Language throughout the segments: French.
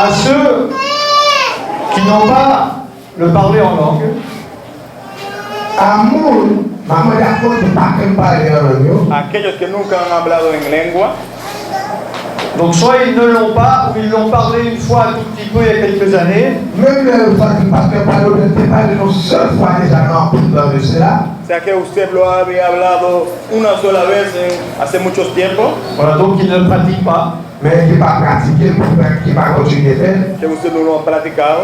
À ceux qui n'ont pas le parler en langue, aquellos que nunca han hablado en lengua, donc soit ils ne l'ont pas ou ils l'ont parlé une fois un tout petit peu il y a quelques années, sea que usted lo había hablado una sola vez hace muchos tiempos, voilà, donc ils ne le pratiquent pas. Que usted no lo ha practicado.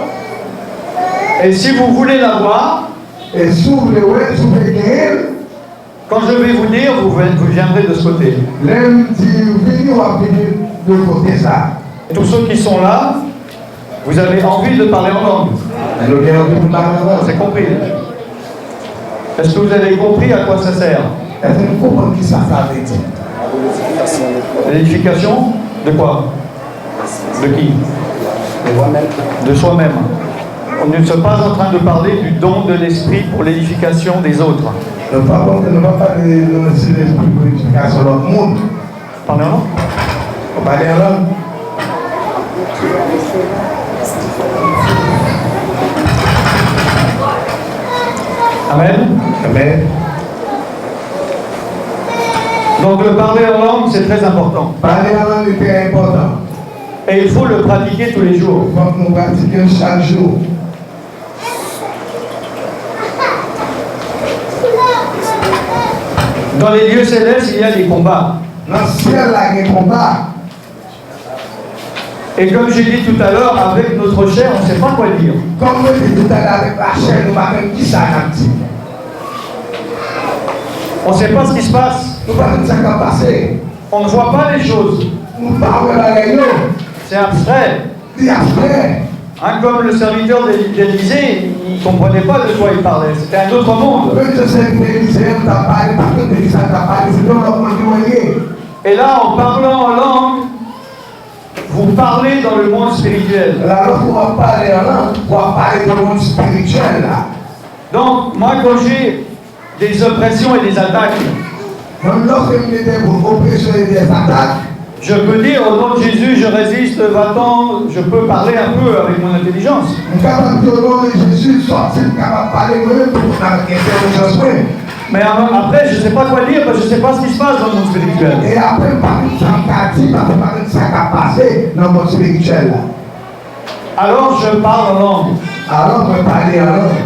Et si vous voulez l'avoir, quand je vais vous dire, vous viendrez de ce côté. Et tous ceux qui sont là, vous avez envie de parler en langue. C'est compris. Est-ce que vous avez compris à quoi ça sert? L'édification de quoi? De qui? De soi-même. On ne est pas en train de parler du don de l'esprit pour l'édification des autres. Parlez en langue. Amen. Amen. Donc le parler en langue, c'est très important. Parler en langue est très important. Et il faut le pratiquer tous les jours. Il faut que nous pratiquions chaque jour. Dans les lieux célestes, il y a des combats. Dans le ciel, il y a des combats. Et comme j'ai dit tout à l'heure, avec notre chair, on ne sait pas quoi dire. Comme je l'ai dit tout à l'heure avec la chair, nous ne savons pas qui ça a dit. On ne sait pas ce qui se passe. Nous ne savons pas ce qui va passer. On ne voit pas les choses. Nous ne parlons pas de la. C'est abstrait. C'est abstrait. Hein, comme le serviteur d'Élysée, il ne comprenait pas de quoi il parlait. C'était un autre monde. Et là, en parlant en langue, vous parlez dans le monde spirituel. Donc, moi, quand j'ai des oppressions et des attaques, je peux dire au nom de Jésus, je résiste, va-t'en, je peux parler un peu avec mon intelligence. Mais après, je ne sais pas quoi dire, parce que je ne sais pas ce qui se passe dans le monde spirituel. Et après, alors je parle en langue. Alors, je parle en langue.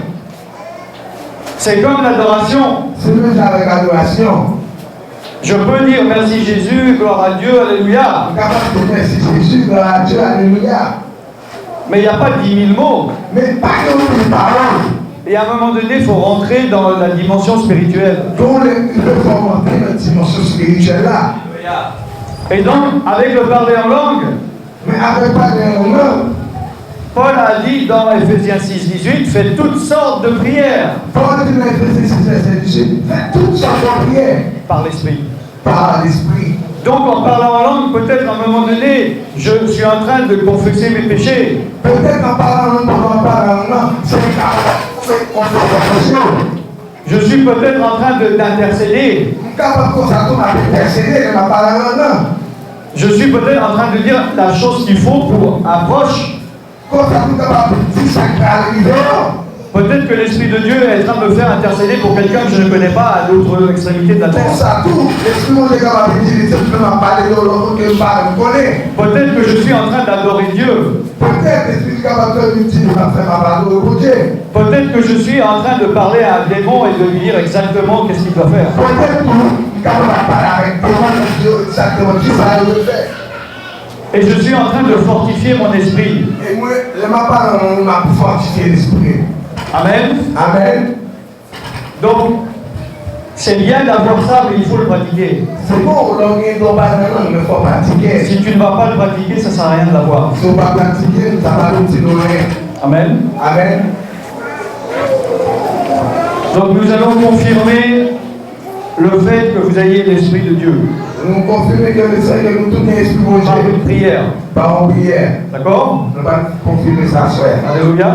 C'est comme l'adoration. C'est même avec l'adoration. Je peux dire merci Jésus, gloire à Dieu, alléluia. Merci Jésus, gloire à Dieu, alléluia. Mais il n'y a pas 10 000 mots. Mais pas de paroles. Et à un moment donné, il faut rentrer dans la dimension spirituelle. Donc, il faut rentrer dans la dimension spirituelle là. Et donc, avec le parler en langue, mais avec parler en langue, Paul a dit dans Ephésiens 6:18, faites toutes sortes de prières. Paul dit dans Ephésiens 6:18, faites toutes sortes de prières. Par l'esprit. Par l'esprit. Donc en parlant en langue, peut-être à un moment donné, je suis en train de confesser mes péchés. Peut-être en parlant en langue, c'est je suis peut-être en train d'intercéder. Je suis peut-être en train de dire la chose qu'il faut pour un proche. Peut-être que l'Esprit de Dieu est en train de me faire intercéder pour quelqu'un que je ne connais pas à l'autre extrémité de la terre. Peut-être que je suis en train d'adorer Dieu. Peut-être que je suis en train de parler à un démon et de lui dire exactement qu'est-ce qu'il doit faire. Et je suis en train de fortifier mon esprit. Amen. Amen. Donc, c'est bien d'avoir ça, mais il faut le pratiquer. C'est bon, il faut pratiquer. Si tu ne vas pas le pratiquer, ça ne sert à rien de l'avoir. Si tu ne vas pas pratiquer, ça va nous donner. Amen. Amen. Donc nous allons confirmer le fait que vous ayez l'Esprit de Dieu. Nous confirmons que le Seigneur nous donne l'Esprit de Dieu. Par une prière. Par une prière. D'accord? Nous allons confirmer ça, frère. Alléluia.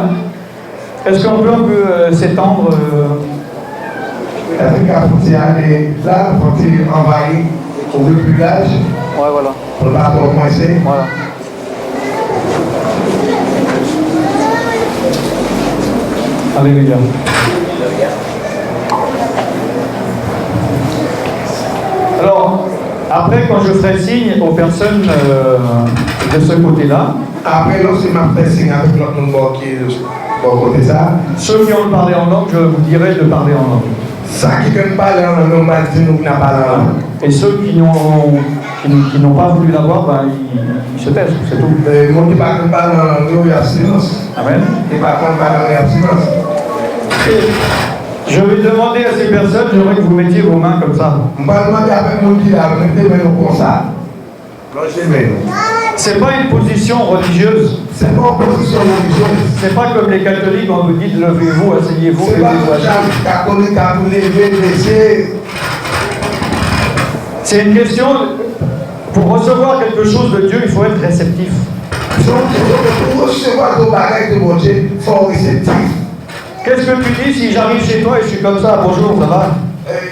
Est-ce qu'on peut s'étendre Est-ce qu'il faut aller là, faut-il envahir au village? Ouais, voilà. Pour ne pas trop coincer. Voilà. Alléluia. Alors, après, quand je ferai signe aux personnes de ce côté-là, Après, lorsque m'a fait signe avec l'autre monde qui est de bon côté ça, ceux qui ont parlé en langue, je vous dirai de parler en langue. ça qui ne parle en langue, on va dire nous qui n'a pas la langue. Et ceux qui n'ont pas voulu l'avoir, ben, ils se taisent, c'est tout. Moi qui parle en langue, il y a silence. Amen. Qui parle en langue, il y a silence. Je vais demander à ces personnes, j'aimerais que vous mettiez vos mains comme ça. On va demander avec mon qui là, mettez mes mains comme ça. Lâchez mes mains. C'est pas une position religieuse. C'est pas une position religieuse. C'est pas comme les catholiques, on vous dit de levez-vous, asseyez-vous, C'est pas levez-vous. comme catholique à vous lever, laisser. C'est une question, pour recevoir quelque chose de Dieu, il faut être réceptif. Pour recevoir ton bagage de mon Dieu, il faut réceptif. Qu'est-ce que tu dis si j'arrive chez toi et je suis comme ça, bonjour, ça va?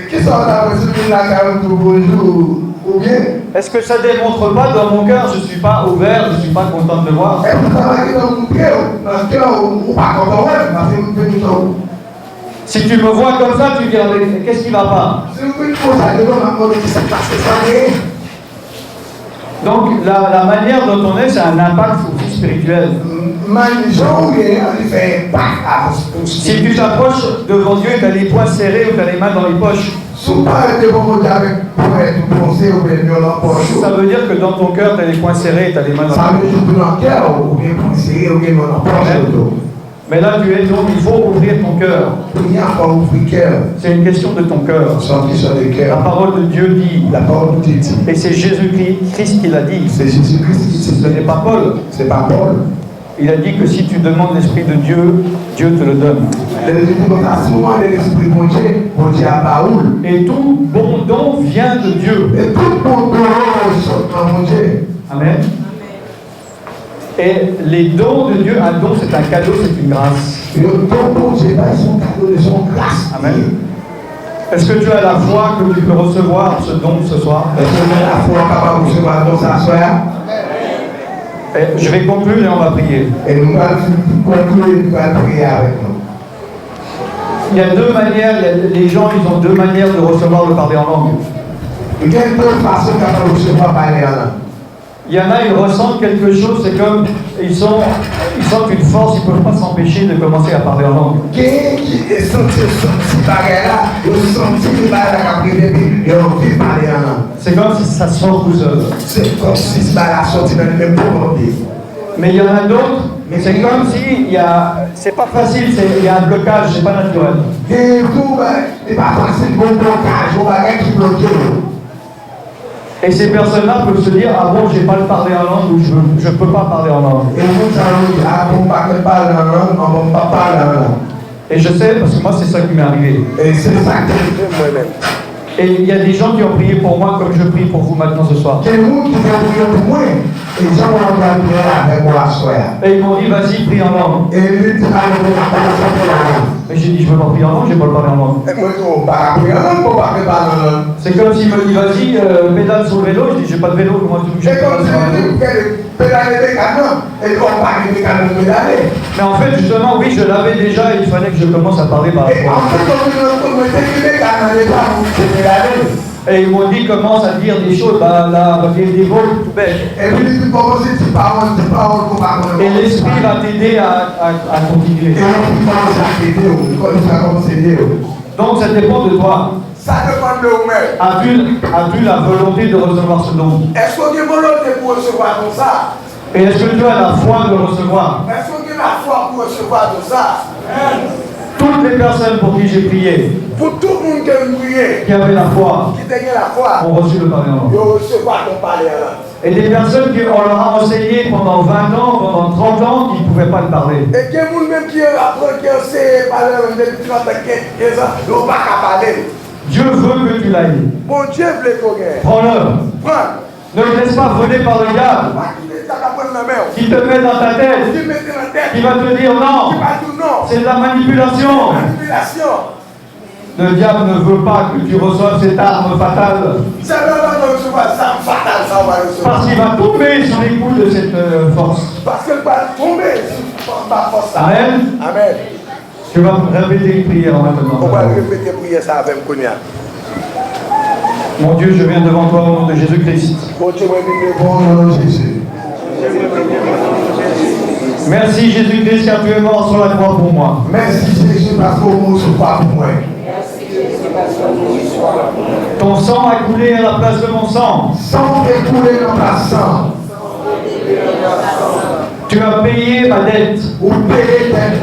Qu'est-ce qu'on a reçu de la carrière pour bonjour ou bien? Est-ce que ça ne démontre pas dans mon cœur, je ne suis pas ouvert, je ne suis pas content de te voir? Est-ce que ça va être dans mon cœur? Dans le cœur ou pas content, parce que vous venez tout. Si tu me vois comme ça, tu dis, qu'est-ce qui ne va pas? Si vous venez pour ça, je vais m'apprendre que c'est parce que ça n'est. Donc, la manière dont on est, c'est un impact aussi spirituel. Si tu t'approches devant Dieu et tu as les poings serrés ou tu as les mains dans les poches, ça veut dire que dans ton cœur, tu as les poings serrés et tu as les mains dans les poches. Mais là, tu es donc, il faut ouvrir ton cœur. C'est une question de ton cœur. La parole de Dieu dit. Et c'est Jésus-Christ qui l'a dit. Ce n'est pas Paul. C'est pas Paul. Il a dit que si tu demandes l'Esprit de Dieu, Dieu te le donne. Et tout bon don vient de Dieu. Amen. Et les dons de Dieu, un don c'est un cadeau, c'est une grâce. Amen. Est-ce que tu as la foi que tu peux recevoir ce don ce soir? Est-ce que tu as la foi capable de recevoir ce don ce soir? Et je vais conclure et on va prier. Et nous allons conclure et nous allons prier avec nous. Il y a deux manières, les gens ils ont deux manières de recevoir le parler en langue. Il y a deux façons de recevoir parler en langue. Il y en a, ils ressentent quelque chose, c'est comme ils sentent une force, ils ne peuvent pas s'empêcher de commencer à parler en langue. C'est comme si ça sort tout seul. Mais il y en a d'autres, c'est comme si c'est pas facile, il y a un blocage, c'est pas naturel. Et ces personnes-là peuvent se dire, ah bon, j'ai pas le parler en langue ou je peux pas parler en langue. Et je sais, parce que moi c'est ça qui m'est arrivé. Et il y a des gens qui ont prié pour moi comme je prie pour vous maintenant ce soir. Et ils m'ont dit, vas-y, prie en langue. Mais j'ai dit, je veux pas prier en langue, je vais pas le parler en langue. C'est comme s'il me dit, vas-y, pédale sur le vélo. Je dis, j'ai pas de vélo, comment tu me Mais en fait, justement, oui, je l'avais déjà et il fallait que je commence à parler par rapport à ça. Et ils m'ont dit, commence à dire des choses, des mots tout bêtes. Et l'esprit va t'aider à continuer. Donc ça dépend de toi. Ça dépend de vous-même. As-tu la volonté de recevoir ce don? Est-ce que tu as volonté pour recevoir tout ça? Et est-ce que tu as la foi de recevoir? Est-ce que tu as la foi pour recevoir tout ça? Toutes les personnes pour qui j'ai prié, Pour tout le monde qui a prié, qui avaient la foi, qui a la foi, ont reçu le parler en langue. ils recevoir ton parler en langue. Et des personnes qui on leur a enseigné pendant 20 ans, pendant 30 ans, qui ne pouvaient pas le parler. Et qu'il y a des gens même qui apprennent qui sait parler en langue depuis 30 ans, 15 ans, ils n'ont pas qu'à parler. Dieu veut que tu l'ailles. Bon Dieu veut qu'on gagne. Prends-le. Prends. Ne te laisse pas voler par le diable qui te met dans ta tête, qui va te dire non, c'est de la manipulation. Le diable ne veut pas que tu reçoives cette arme fatale. Parce qu'il va tomber sur les coups de cette force. Parce qu'elle va tomber sur ta force. Amen. Amen. Tu vas répéter une prière maintenant. On va répéter la prière ça avec moi. Mon Dieu, je viens devant toi au nom de Jésus-Christ. Merci Jésus-Christ car tu es mort sur la croix pour moi. Merci Jésus parce que vous sur la croix pour moi. Ton sang a coulé à la place de mon sang. Sang est coulé dans ta sang. Tu as payé ma dette. Vous payez dette.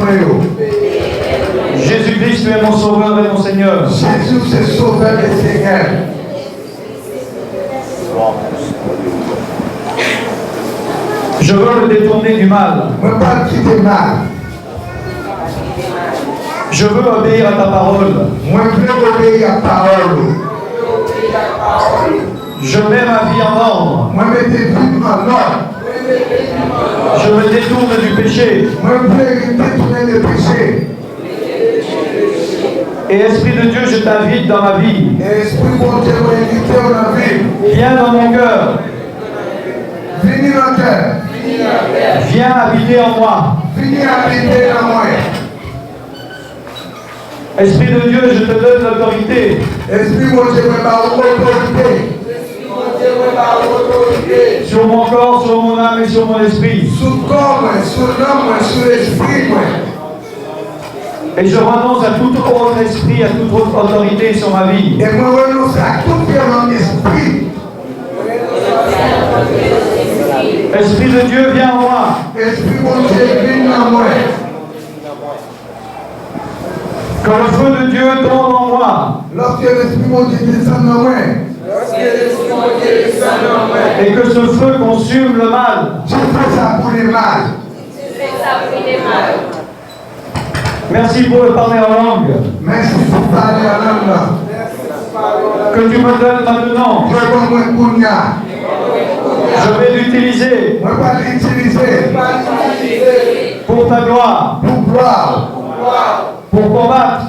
Jésus-Christ, tu es mon sauveur et mon Seigneur. Jésus, c'est sauveur et Seigneur. Je veux me détourner du mal. Je ne veux pas quitter mal. Je veux obéir à ta parole. Moi, je veux obéir à ta parole. Je mets ma vie en ordre. Moi, je mets en ordre. Je me détourne du péché. Moi, je veux détourner du péché. Et Esprit de Dieu, je t'invite dans ma vie. Esprit de Dieu, je t'invite dans ma vie. Viens dans mon cœur. Venez dans mon cœur. Viens habiter en moi. Venez habiter en moi. Esprit de Dieu, je te donne l'autorité. Esprit de Dieu, je l'autorité. Sur mon corps, sur mon âme et sur mon esprit. Sur le corps, sur l'âme, sur l'esprit. Et je renonce à tout autre esprit, à toute autre autorité sur ma vie. Et moi, je renonce à tout mon esprit. Esprit de Dieu, viens en moi. Esprit de Dieu, viens en moi. Que le feu de Dieu tombe en moi. Lorsque l'Esprit de Dieu descend en moi. Et que ce feu consume le mal. Je fais ça pour les mal. Merci pour le parler en langue. Merci pour parler en langue. Que tu me donnes maintenant. Je vais l'utiliser pour ta gloire, pour combattre,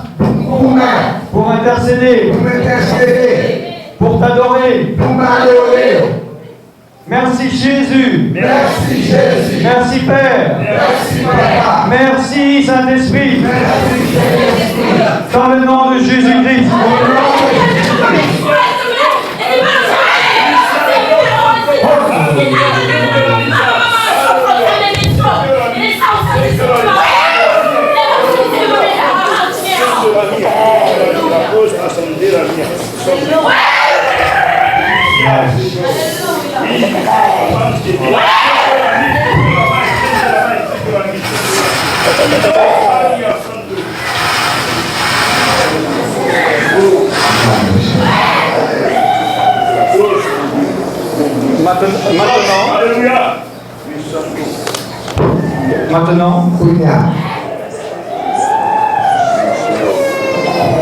pour intercéder, pour t'adorer. Merci Jésus. Merci Jésus. Merci Père. Merci Papa. Merci Saint-Esprit. Dans le nom de Jésus-Christ. Maintenant,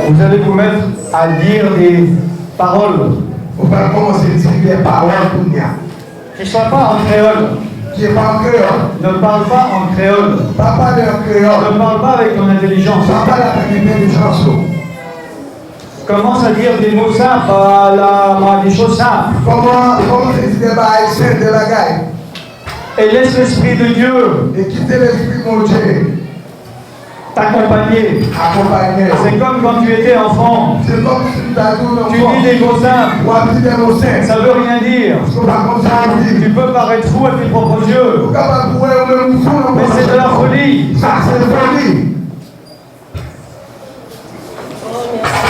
vous allez vous mettre à dire des paroles. On va commencer à dire des paroles qui ne soient pas en créole. Qui est pas en créole. Ne parle pas en créole. Pas en créole. Ne parle pas avec ton intelligence. Pas avec l'intelligence. Commence à dire des mots simples, des choses simples. Comment c'est dit des bails de la gaille. Et laisse l'Esprit de Dieu. Et quitter l'Esprit de Dieu. T'accompagner. C'est comme quand tu étais enfant. C'est comme si tu as tout tu dis des mots simples. Ça veut rien dire. Tu peux paraître fou à tes propres yeux. Mais c'est de la folie. Ça, c'est de la folie.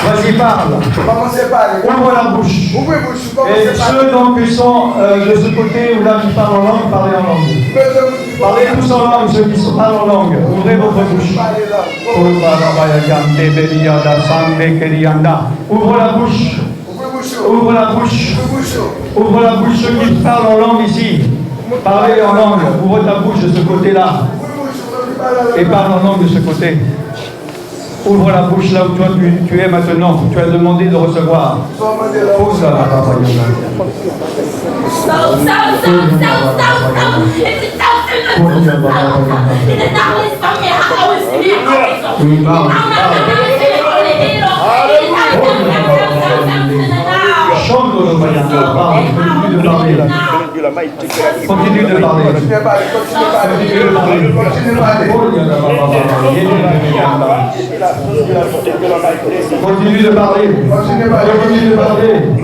Vas-y, parle. Ouvre la bouche. Et ceux donc qui sont de ce côté ou là qui parlent en langue, parlez en langue. Parlez tous en langue, ceux qui parlent en langue. Ouvrez votre bouche. Ouvre la bouche. Ouvre la bouche. Ouvre la bouche, ceux qui parlent en langue ici. Parlez en langue. Ouvre ta bouche de ce côté-là. Et parle en langue de ce côté. Ouvre la bouche là où toi tu es maintenant. Tu as demandé de recevoir. Pose la chante Continue de parler. Continue de parler.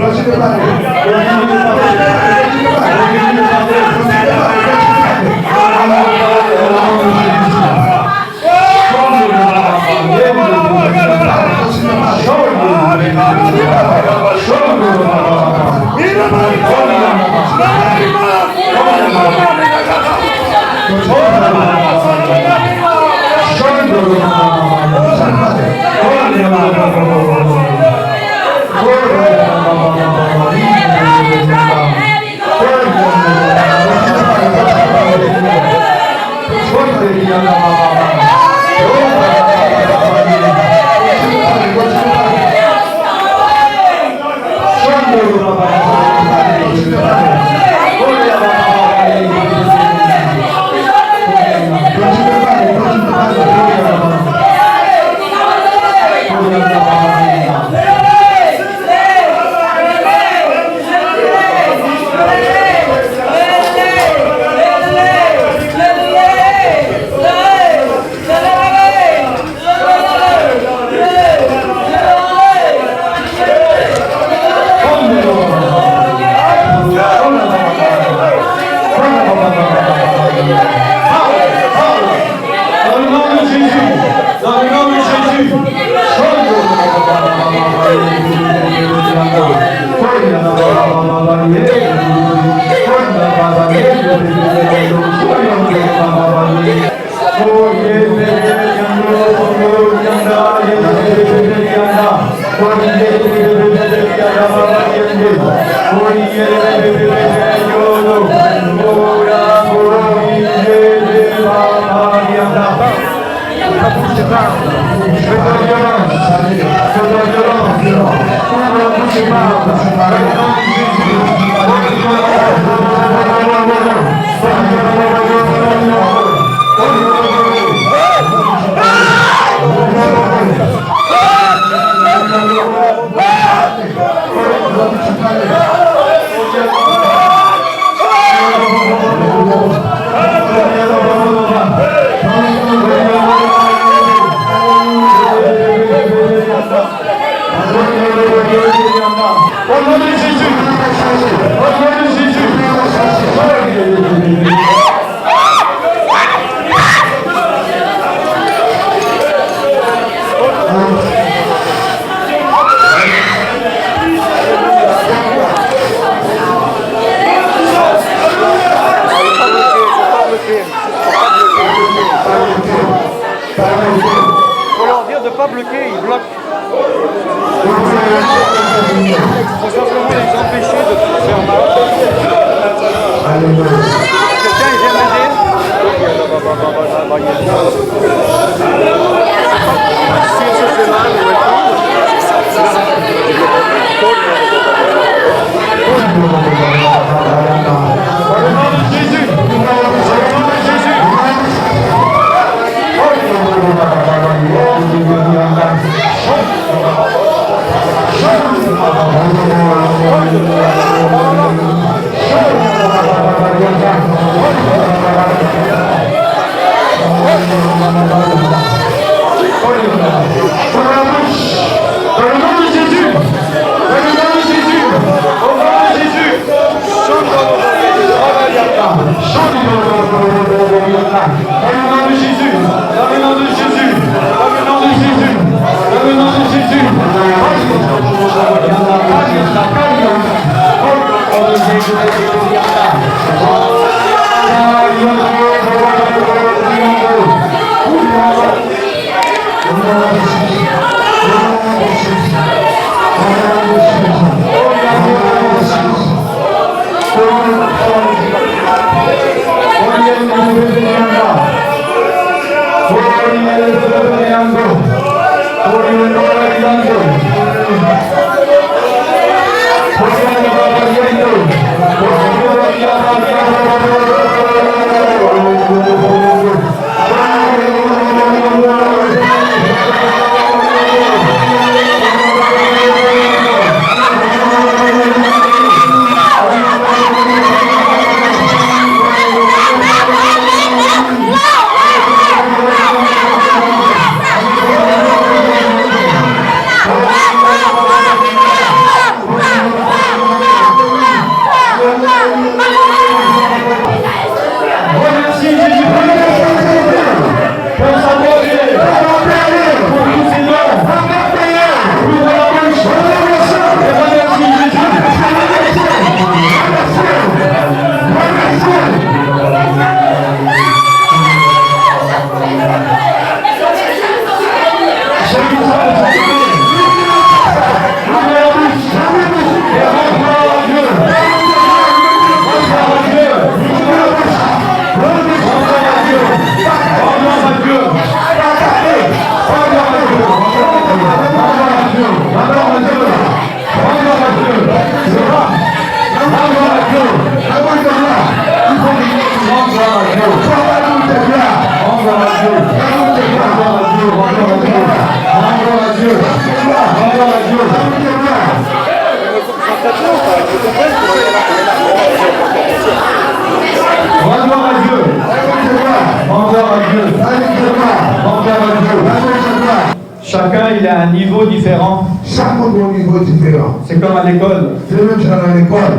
il a un niveau différent. Chaque monde a un niveau différent. C'est comme à l'école. C'est le même genre à l'école.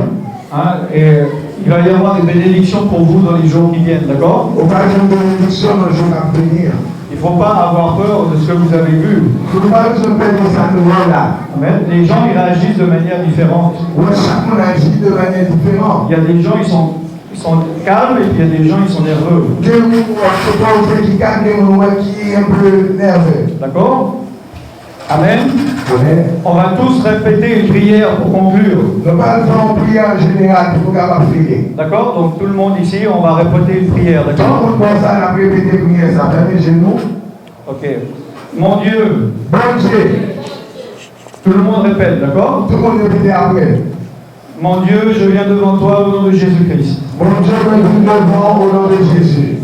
Hein, et il va y avoir des bénédictions pour vous dans les jours qui viennent, d'accord? Au pas de bénédiction dans les jours à venir. Il ne faut pas avoir peur de ce que vous avez vu. Amen. Les gens ils réagissent de manière différente. Chaque monde agit de manière différente. Il y a des gens ils sont calmes et puis il y a des gens ils sont nerveux. D'accord? Amen. On va tous répéter une prière pour conclure. D'accord? Donc tout le monde ici, on va répéter une prière. D'accord? Ok. Mon Dieu. Tout le monde répète, d'accord? Tout le monde répète après. Mon Dieu, je viens devant toi au nom de Jésus-Christ. Mon Dieu, je viens devant au nom de Jésus.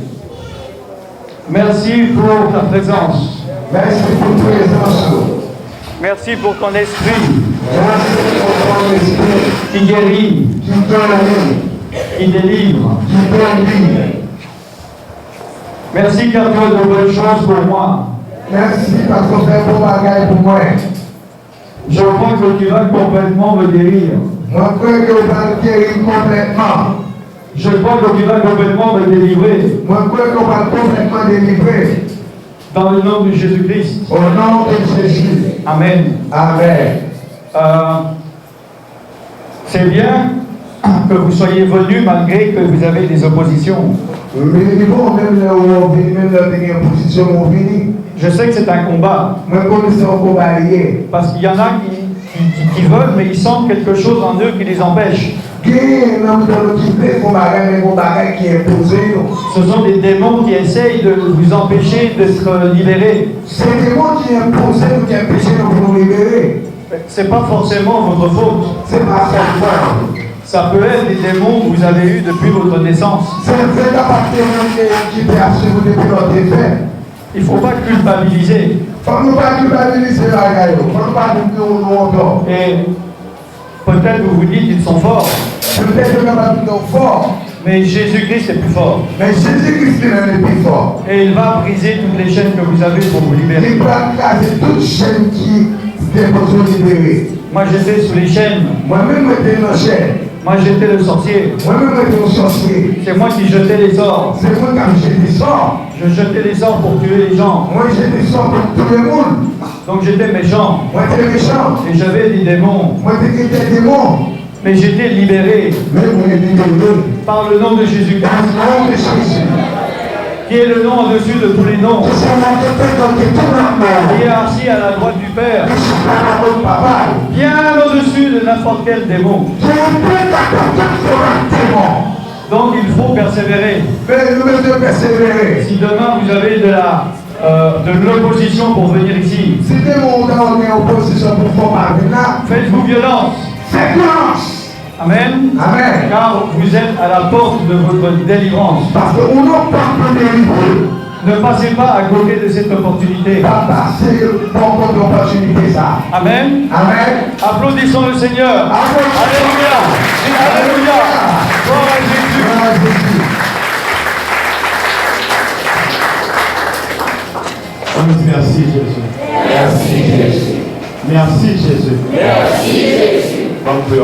Merci pour ta présence. Merci pour ta présence. Merci pour ton esprit. Merci pour ton esprit. Qui guérit. Qui donne. Qui délivre. Qui donne vie. Merci car tu as de bonnes choses pour moi. Merci parce que tu fais bon bagage pour moi. Je crois que tu vas complètement me guérir. Moi, je crois que tu vas me guérir complètement. Je crois que tu vas complètement me délivrer. Moi, je crois que tu vas complètement délivrer. Dans le nom de Jésus-Christ. Au nom de Jésus. Amen. Amen. C'est bien que vous soyez venus malgré que vous avez des oppositions. Je sais que c'est un combat. Parce qu'il y en a qui veulent, mais ils sentent quelque chose en eux qui les empêche. Ce sont des démons qui essayent de vous empêcher d'être libérés. C'est pas forcément votre faute. Ça peut être des démons que vous avez eus depuis votre naissance. Il ne faut pas culpabiliser. Et peut-être vous vous dites qu'ils sont forts. Mais Jésus-Christ est plus fort. Et il va briser toutes les chaînes que vous avez pour vous libérer. Moi j'étais sous les chaînes. Moi j'étais le sorcier. C'est moi qui jetais les sorts. Je jetais les sorts pour tuer les gens. Donc j'étais méchant. Et j'avais des démons. Mais j'étais libéré par le nom de Jésus-Christ, qui est le nom au-dessus de tous les noms, qui est assis à la droite du Père, bien au-dessus de n'importe quel démon. Donc il faut persévérer. Si demain vous avez de l'opposition pour venir ici, faites-vous violence. Amen. Amen. Car vous êtes à la porte de votre délivrance. Parce que on n'a pas de délivrer. Ne passez pas à côté de cette opportunité. Amen. Amen. Applaudissons le Seigneur. Amen. Alléluia. Alléluia. Gloire à Jésus. Merci Jésus. Merci Jésus. Merci Jésus. Merci Jésus. Vamos prier,